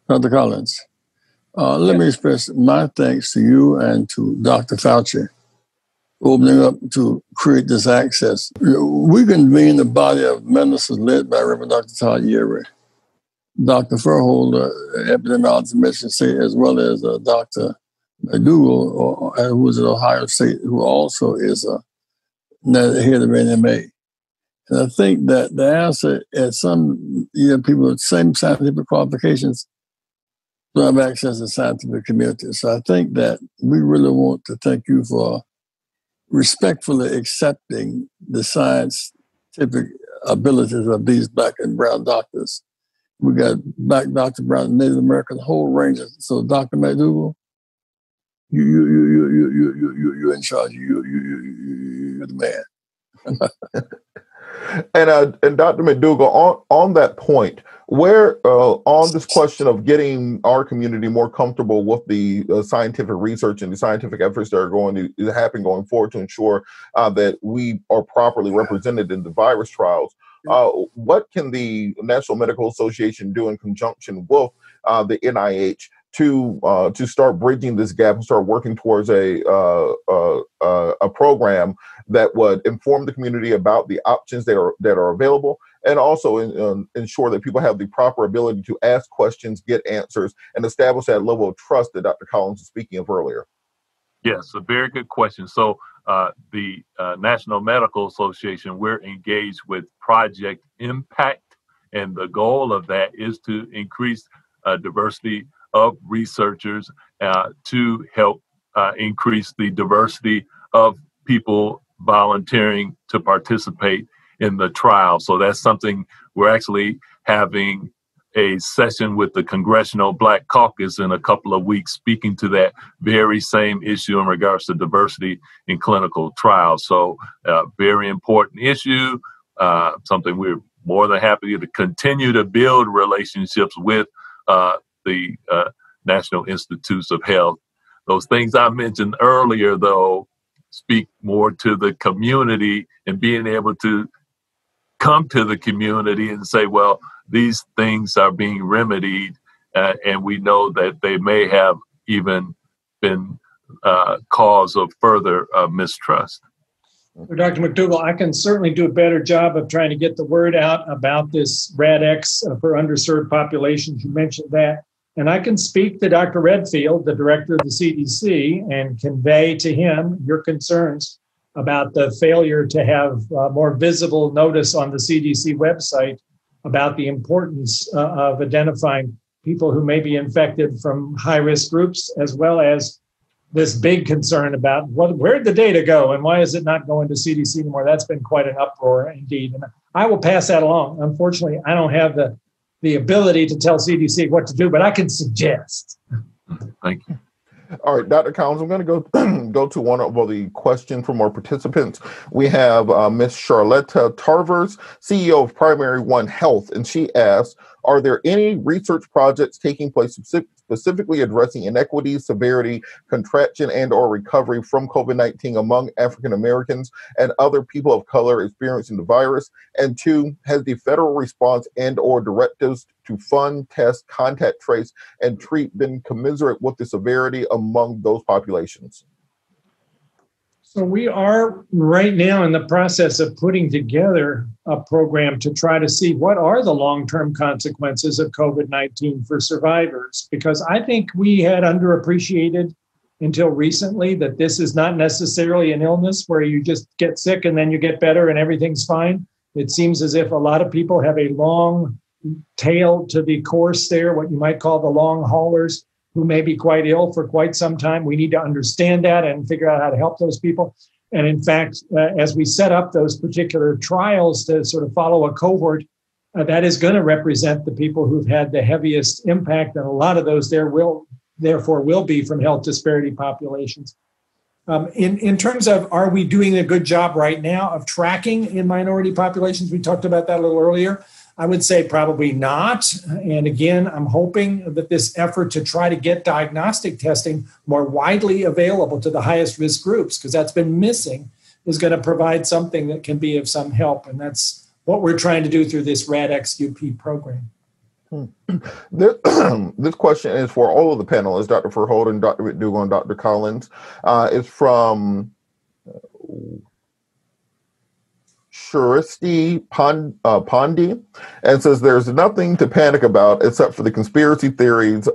Dr. Collins, let me express my thanks to you and to Dr. Fauci for opening up to create this access. We convened the body of medicine led by Reverend Dr. Todd Yeary, Dr. Furholder, epidemiologist, Michigan State, as well as Dr. McDougall, who is at Ohio State, who also is the head of NMA. And I think that the answer is some people with the same scientific qualifications don't have access to the scientific community. So I think that we really want to thank you for respectfully accepting the scientific abilities of these Black and brown doctors. We got Black doctor, brown, Native American, the whole range. So Dr. McDougall, you're in charge. You're the man. And Dr. McDougall, on that point, where on this question of getting our community more comfortable with the scientific research and the scientific efforts that are going to happen going forward to ensure that we are properly represented in the virus trials, what can the National Medical Association do in conjunction with the NIH to start bridging this gap and start working towards a program that would inform the community about the options that are available, and also ensure that people have the proper ability to ask questions, get answers, and establish that level of trust that Dr. Collins was speaking of earlier? Yes, a very good question. So the National Medical Association, we're engaged with Project Impact, and the goal of that is to increase diversity of researchers to help increase the diversity of people volunteering to participate in the trial. So that's something we're actually having a session with the Congressional Black Caucus in a couple of weeks, speaking to that very same issue in regards to diversity in clinical trials. So very important issue, something we're more than happy to continue to build relationships with the National Institutes of Health. Those things I mentioned earlier, though, speak more to the community and being able to come to the community and say, well, these things are being remedied, and we know that they may have even been cause of further mistrust. Well, Dr. McDougall, I can certainly do a better job of trying to get the word out about this RADx for underserved populations. You mentioned that. And I can speak to Dr. Redfield, the director of the CDC, and convey to him your concerns about the failure to have more visible notice on the CDC website about the importance of identifying people who may be infected from high-risk groups, as well as this big concern about where'd the data go and why is it not going to CDC anymore? That's been quite an uproar indeed. And I will pass that along. Unfortunately, I don't have the ability to tell CDC what to do, but I can suggest. Thank you. All right, Dr. Collins, I'm going to go to one of the questions from our participants. We have Ms. Charlotta Tarvers, CEO of Primary One Health, and she asks, are there any research projects taking place specifically addressing inequity, severity, contraction, and or recovery from COVID-19 among African Americans and other people of color experiencing the virus? And two, has the federal response and or directives to fund, test, contact trace, and treat been commensurate with the severity among those populations? So we are right now in the process of putting together a program to try to see what are the long-term consequences of COVID-19 for survivors, because I think we had underappreciated until recently that this is not necessarily an illness where you just get sick and then you get better and everything's fine. It seems as if a lot of people have a long tail to the course there, what you might call the long haulers, who may be quite ill for quite some time. We need to understand that and figure out how to help those people. And in fact, as we set up those particular trials to sort of follow a cohort, that is going to represent the people who've had the heaviest impact. And a lot of those there will be from health disparity populations. In terms of, are we doing a good job right now of tracking in minority populations? We talked about that a little earlier. I would say probably not. And again, I'm hoping that this effort to try to get diagnostic testing more widely available to the highest risk groups, because that's been missing, is going to provide something that can be of some help. And that's what we're trying to do through this RADx UP program. This, this question is for all of the panelists, Dr. Verholden, Dr. McDougall, and Dr. Collins. It's from Shuristi Pandi, and says there's nothing to panic about except for the conspiracy theories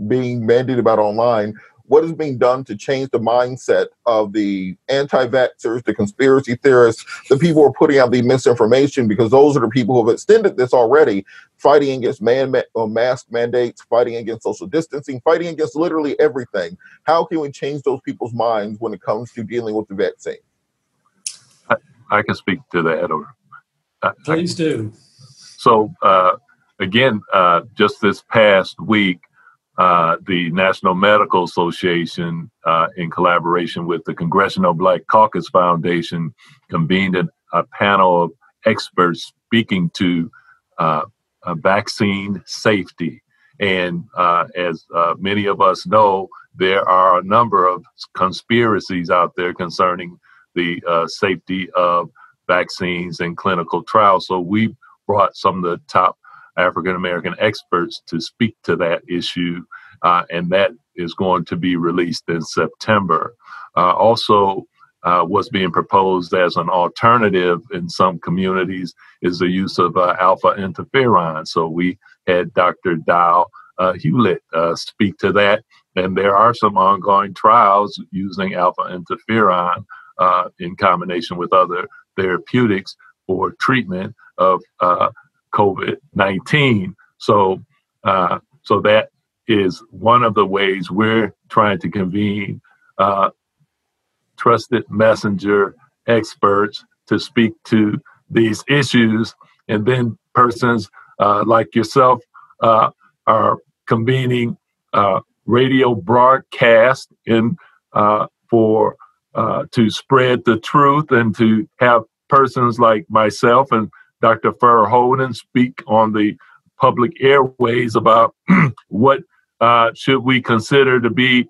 being bandied about online. What is being done to change the mindset of the anti-vaxxers, the conspiracy theorists, the people who are putting out the misinformation? Because those are the people who have extended this already, fighting against mask mandates, fighting against social distancing, fighting against literally everything. How can we change those people's minds when it comes to dealing with the vaccine? I can speak to that. Or Please do. So again, just this past week, the National Medical Association, in collaboration with the Congressional Black Caucus Foundation, convened a panel of experts speaking to vaccine safety. And as many of us know, there are a number of conspiracies out there concerning the safety of vaccines and clinical trials. So we brought some of the top African-American experts to speak to that issue, and that is going to be released in September. Also, what's being proposed as an alternative in some communities is the use of alpha interferon. So we had Dr. Dow Hewlett speak to that, and there are some ongoing trials using alpha interferon in combination with other therapeutics for treatment of COVID-19. So that is one of the ways we're trying to convene trusted messenger experts to speak to these issues. And then persons like yourself are convening radio broadcast for to spread the truth, and to have persons like myself and Dr. Verholden speak on the public airways about what should we consider to be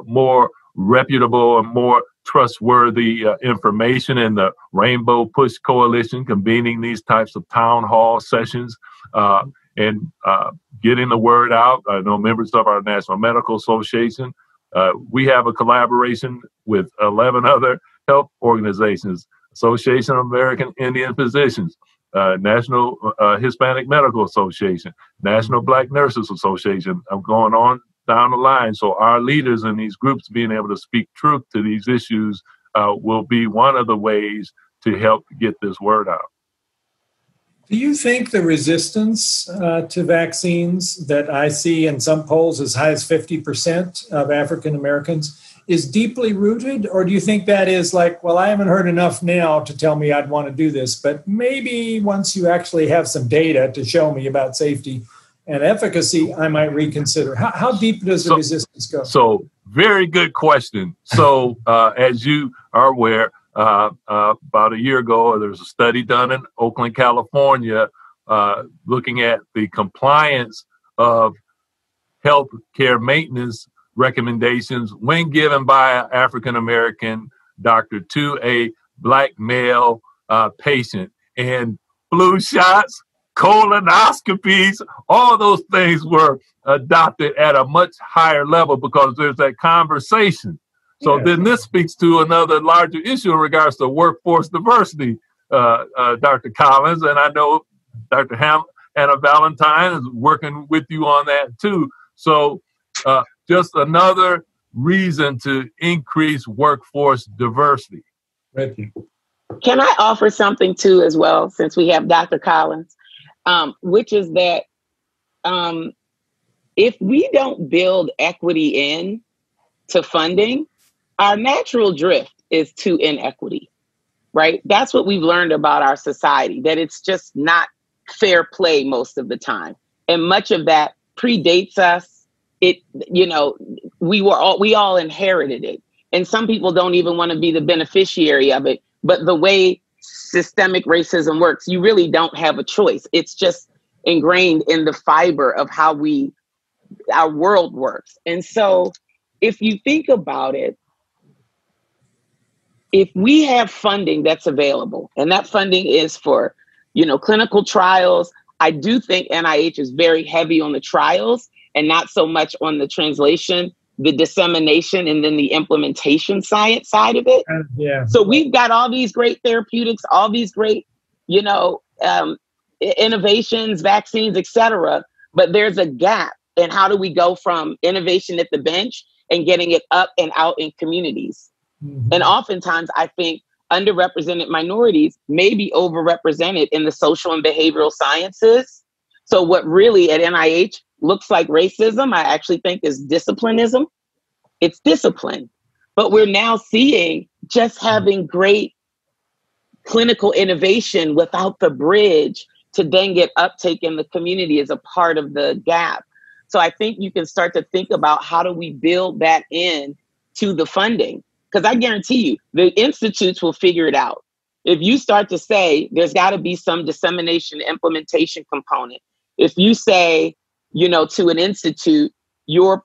more reputable and more trustworthy information, in the Rainbow Push Coalition convening these types of town hall sessions and getting the word out. I know members of our National Medical Association, we have a collaboration with 11 other health organizations: Association of American Indian Physicians, National Hispanic Medical Association, National Black Nurses Association. I'm going on down the line. So our leaders in these groups being able to speak truth to these issues will be one of the ways to help get this word out. Do you think the resistance to vaccines that I see in some polls as high as 50% of African Americans is deeply rooted? Or do you think that is like, well, I haven't heard enough now to tell me I'd want to do this, but maybe once you actually have some data to show me about safety and efficacy, I might reconsider? How deep does the resistance go? So very good question. So as you are aware, about a year ago, there was a study done in Oakland, California, looking at the compliance of health care maintenance recommendations when given by an African-American doctor to a Black male patient. And flu shots, colonoscopies, all those things were adopted at a much higher level because there's that conversation. So then this speaks to another larger issue in regards to workforce diversity, Dr. Collins, and I know Dr. Hannah Valentine is working with you on that too. So just another reason to increase workforce diversity. Thank you. Can I offer something too as well, since we have Dr. Collins, which is that if we don't build equity in to funding, our natural drift is to inequity, right? That's what we've learned about our society, that it's just not fair play most of the time. And much of that predates us. We all inherited it. And some people don't even want to be the beneficiary of it. But the way systemic racism works, you really don't have a choice. It's just ingrained in the fiber of how our world works. And so if you think about it, if we have funding that's available, and that funding is for, clinical trials, I do think NIH is very heavy on the trials and not so much on the translation, the dissemination, and then the implementation science side of it. Yeah. So we've got all these great therapeutics, all these great, innovations, vaccines, et cetera. But there's a gap in how do we go from innovation at the bench and getting it up and out in communities. Mm-hmm. And oftentimes I think underrepresented minorities may be overrepresented in the social and behavioral sciences. So what really at NIH looks like racism, I actually think is disciplinism. It's discipline. But we're now seeing just having great clinical innovation without the bridge to then get uptake in the community is a part of the gap. So I think you can start to think about how do we build that in to the funding? Because I guarantee you, the institutes will figure it out. If you start to say there's got to be some dissemination implementation component, if you say, to an institute, your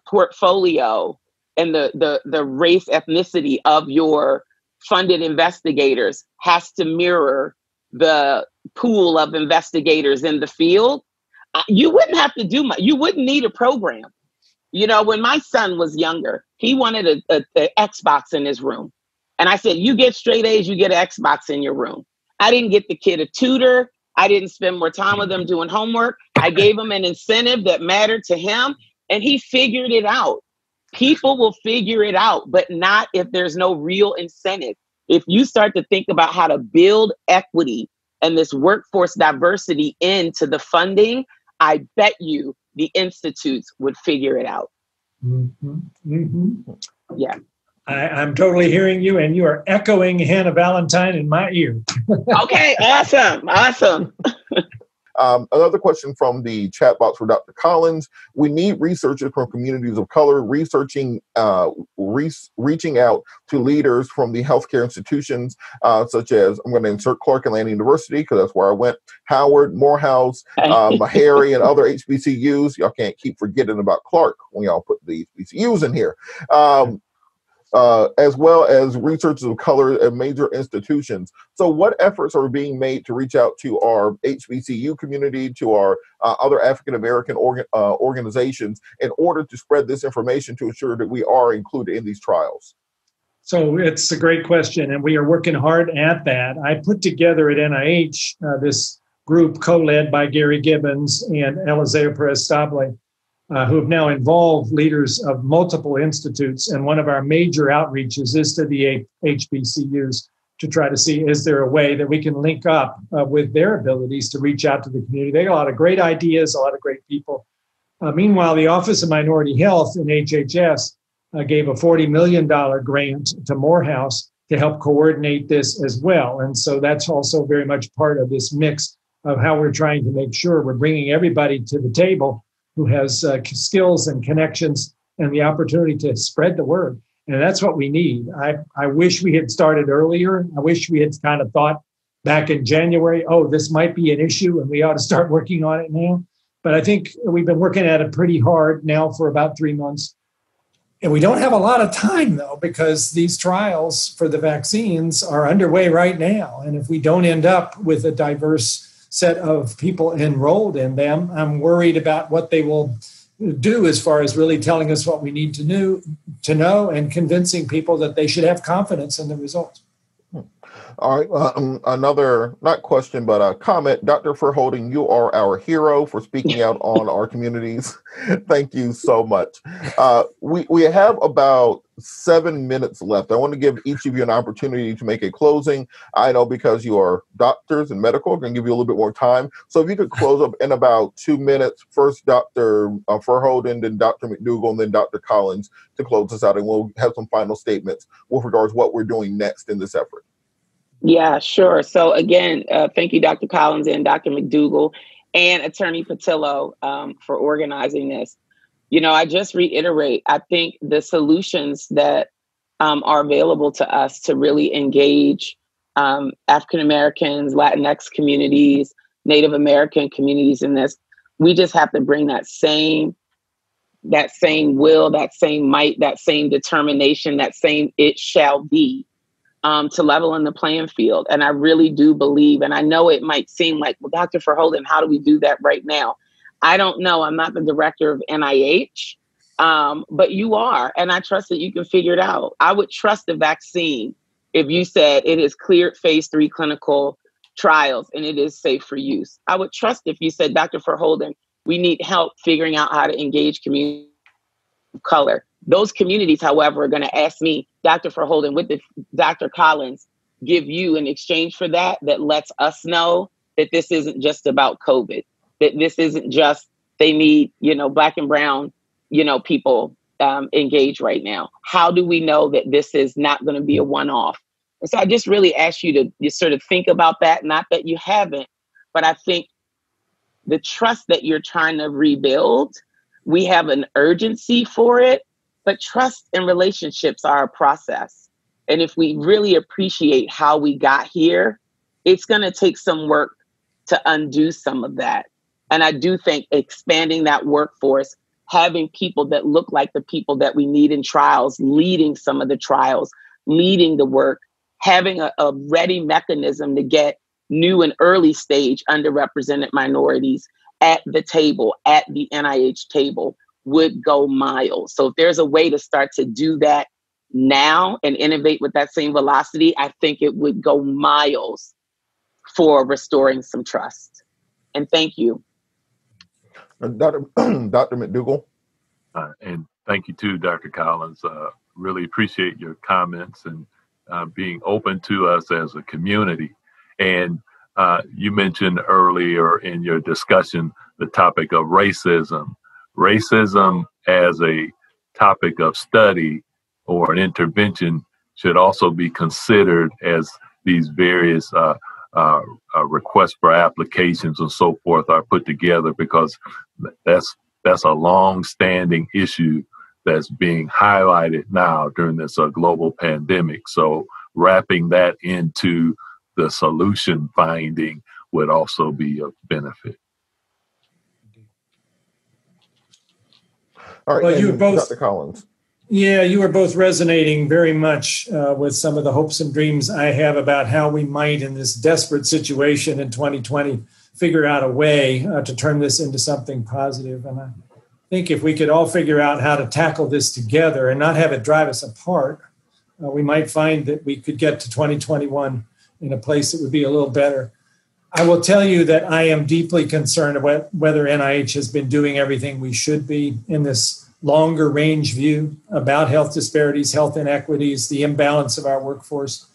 portfolio and the race ethnicity of your funded investigators has to mirror the pool of investigators in the field, you wouldn't have to do much. You wouldn't need a program. When my son was younger, he wanted a Xbox in his room. And I said, you get straight A's, you get an Xbox in your room. I didn't get the kid a tutor. I didn't spend more time with him doing homework. I gave him an incentive that mattered to him, and he figured it out. People will figure it out, but not if there's no real incentive. If you start to think about how to build equity and this workforce diversity into the funding, I bet you the institutes would figure it out. Mm-hmm. Mm-hmm. Yeah. I'm totally hearing you, and you are echoing Hannah Valentine in my ear. Okay, awesome. Another question from the chat box for Dr. Collins. We need researchers from communities of color reaching out to leaders from the healthcare institutions, such as, I'm going to insert Clark Atlanta University, because that's where I went, Howard, Morehouse, Meharry, and other HBCUs. Y'all can't keep forgetting about Clark when y'all put the HBCUs in here. As well as researchers of color at major institutions. So what efforts are being made to reach out to our HBCU community, to our other African-American organizations in order to spread this information to ensure that we are included in these trials? So it's a great question, and we are working hard at that. I put together at NIH this group co-led by Gary Gibbons and Eliseo Perez-Stable, who have now involved leaders of multiple institutes. And one of our major outreaches is to the HBCUs to try to see, is there a way that we can link up with their abilities to reach out to the community? They got a lot of great ideas, a lot of great people. Meanwhile, the Office of Minority Health in HHS gave a $40 million grant to Morehouse to help coordinate this as well. And so that's also very much part of this mix of how we're trying to make sure we're bringing everybody to the table who has skills and connections and the opportunity to spread the word. And that's what we need. I wish we had started earlier. I wish we had kind of thought back in January, this might be an issue and we ought to start working on it now. But I think we've been working at it pretty hard now for about 3 months. And we don't have a lot of time, though, because these trials for the vaccines are underway right now. And if we don't end up with a diverse set of people enrolled in them, I'm worried about what they will do as far as really telling us what we need to know and convincing people that they should have confidence in the results. All right. Another, not question, but a comment. Dr. Verhoeven, you are our hero for speaking out on our communities. Thank you so much. We have about 7 minutes left. I want to give each of you an opportunity to make a closing. I know because you are doctors and medical, I'm going to give you a little bit more time. So if you could close up in about 2 minutes, first Dr. Verhoeven, then Dr. McDougall, and then Dr. Collins to close us out. And we'll have some final statements with regards to what we're doing next in this effort. Yeah, sure. So again, thank you, Dr. Collins and Dr. McDougall and Attorney Patillo for organizing this. I just reiterate, I think the solutions that are available to us to really engage African Americans, Latinx communities, Native American communities in this, we just have to bring that same will, that same might, that same determination, that same it shall be to level in the playing field. And I really do believe, and I know it might seem like, well, Dr. Verholden, how do we do that right now? I don't know. I'm not the director of NIH, but you are. And I trust that you can figure it out. I would trust the vaccine if you said it is cleared phase 3 clinical trials and it is safe for use. I would trust if you said, Dr. Verholden, we need help figuring out how to engage community of color. Those communities, however, are going to ask me, Dr. Verholden, what did Dr. Collins give you in exchange for that? That lets us know that this isn't just about COVID, that this isn't just, they need, Black and brown, people engaged right now. How do we know that this is not going to be a one-off? And so I just really ask you to just sort of think about that. Not that you haven't, but I think the trust that you're trying to rebuild, we have an urgency for it, but trust and relationships are a process. And if we really appreciate how we got here, it's going to take some work to undo some of that. And I do think expanding that workforce, having people that look like the people that we need in trials, leading some of the trials, leading the work, having a ready mechanism to get new and early stage underrepresented minorities at the table, at the NIH table, would go miles. So if there's a way to start to do that now and innovate with that same velocity, I think it would go miles for restoring some trust. And thank you. Dr. McDougall. And thank you too, Dr. Collins. Really appreciate your comments and being open to us as a community. And you mentioned earlier in your discussion the topic of racism. Racism as a topic of study or an intervention should also be considered as these various requests for applications and so forth are put together, because that's a long-standing issue that's being highlighted now during this global pandemic. So wrapping that into the solution finding would also be of benefit. All right, well, you both, Dr. Collins. Yeah, you were both resonating very much with some of the hopes and dreams I have about how we might, in this desperate situation in 2020, figure out a way to turn this into something positive. And I think if we could all figure out how to tackle this together and not have it drive us apart, we might find that we could get to 2021 in a place that would be a little better. I will tell you that I am deeply concerned about whether NIH has been doing everything we should be in this longer range view about health disparities, health inequities, the imbalance of our workforce.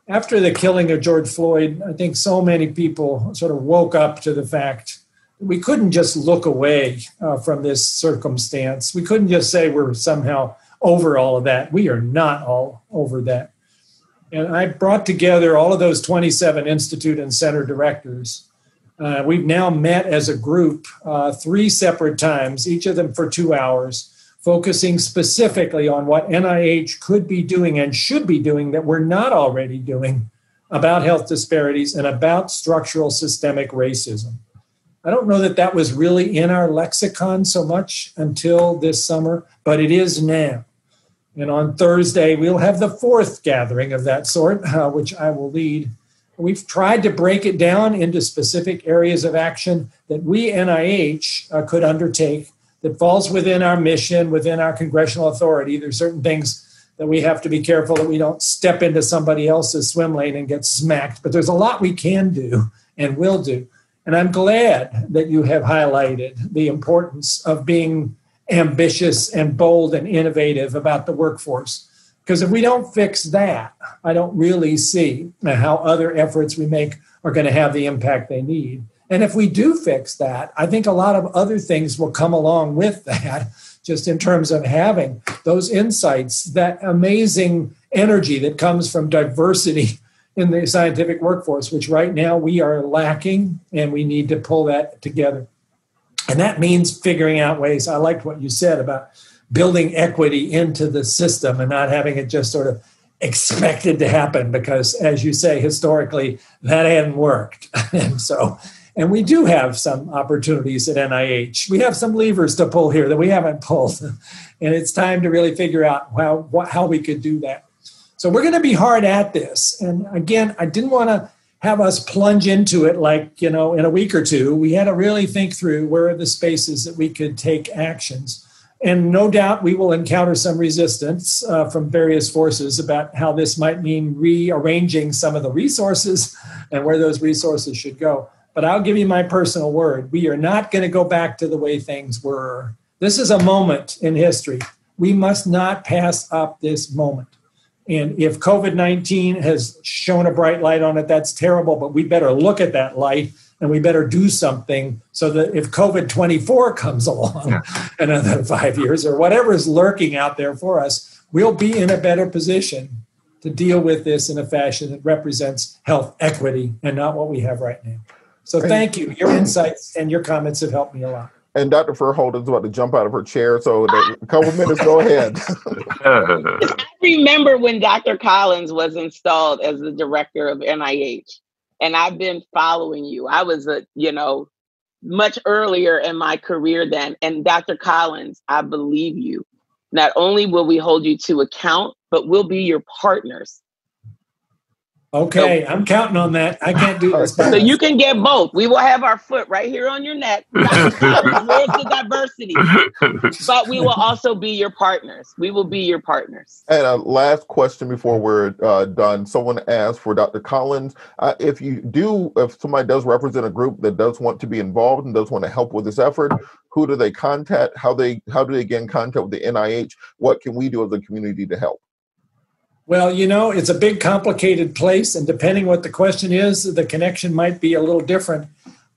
After the killing of George Floyd, I think so many people sort of woke up to the fact that we couldn't just look away from this circumstance. We couldn't just say we're somehow over all of that. We are not all over that. And I brought together all of those 27 institute and center directors. We've now met as a group 3 separate times, each of them for 2 hours, focusing specifically on what NIH could be doing and should be doing that we're not already doing about health disparities and about structural systemic racism. I don't know that that was really in our lexicon so much until this summer, but it is now. And on Thursday, we'll have the 4th gathering of that sort, which I will lead. We've tried to break it down into specific areas of action that we, NIH, could undertake that falls within our mission, within our congressional authority. There's certain things that we have to be careful that we don't step into somebody else's swim lane and get smacked. But there's a lot we can do and will do. And I'm glad that you have highlighted the importance of being ambitious and bold and innovative about the workforce. Because if we don't fix that, I don't really see how other efforts we make are going to have the impact they need. And if we do fix that, I think a lot of other things will come along with that, just in terms of having those insights, that amazing energy that comes from diversity in the scientific workforce, which right now we are lacking, and we need to pull that together. And that means figuring out ways. I liked what you said about building equity into the system and not having it just sort of expected to happen, because, as you say, historically, that hadn't worked. And we do have some opportunities at NIH. We have some levers to pull here that we haven't pulled. And it's time to really figure out how we could do that. So we're going to be hard at this. And again, I didn't want to have us plunge into it like, in a week or two. We had to really think through where are the spaces that we could take actions. And no doubt we will encounter some resistance from various forces about how this might mean rearranging some of the resources and where those resources should go. But I'll give you my personal word. We are not going to go back to the way things were. This is a moment in history. We must not pass up this moment. And if COVID-19 has shown a bright light on it, that's terrible, but we better look at that light and we better do something so that if COVID-24 comes along another 5 years or whatever is lurking out there for us, we'll be in a better position to deal with this in a fashion that represents health equity and not what we have right now. So thank you. Your insights and your comments have helped me a lot. And Dr. Verholden's about to jump out of her chair, so a couple minutes, go ahead. I remember when Dr. Collins was installed as the director of NIH, and I've been following you. I was, much earlier in my career then. And Dr. Collins, I believe you. Not only will we hold you to account, but we'll be your partners. Okay, I'm counting on that. I can't do this. So you can get both. We will have our foot right here on your neck. Where's the diversity? But we will also be your partners. We will be your partners. And a last question before we're done. Someone asked for Dr. Collins. If somebody does represent a group that does want to be involved and does want to help with this effort, who do they contact? How do they get in contact with the NIH? What can we do as a community to help? Well, it's a big, complicated place, and depending what the question is, the connection might be a little different.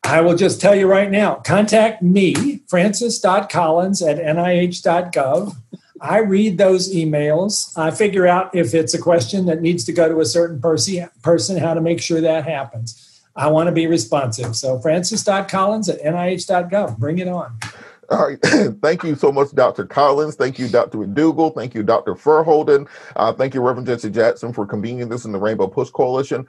I will just tell you right now, contact me, francis.collins@nih.gov. I read those emails. I figure out if it's a question that needs to go to a certain person, how to make sure that happens. I want to be responsive. So francis.collins@nih.gov. Bring it on. All right. Thank you so much, Dr. Collins. Thank you, Dr. McDougall. Thank you, Dr. Verholden. Thank you, Reverend Jesse Jackson, for convening this in the Rainbow Push Coalition.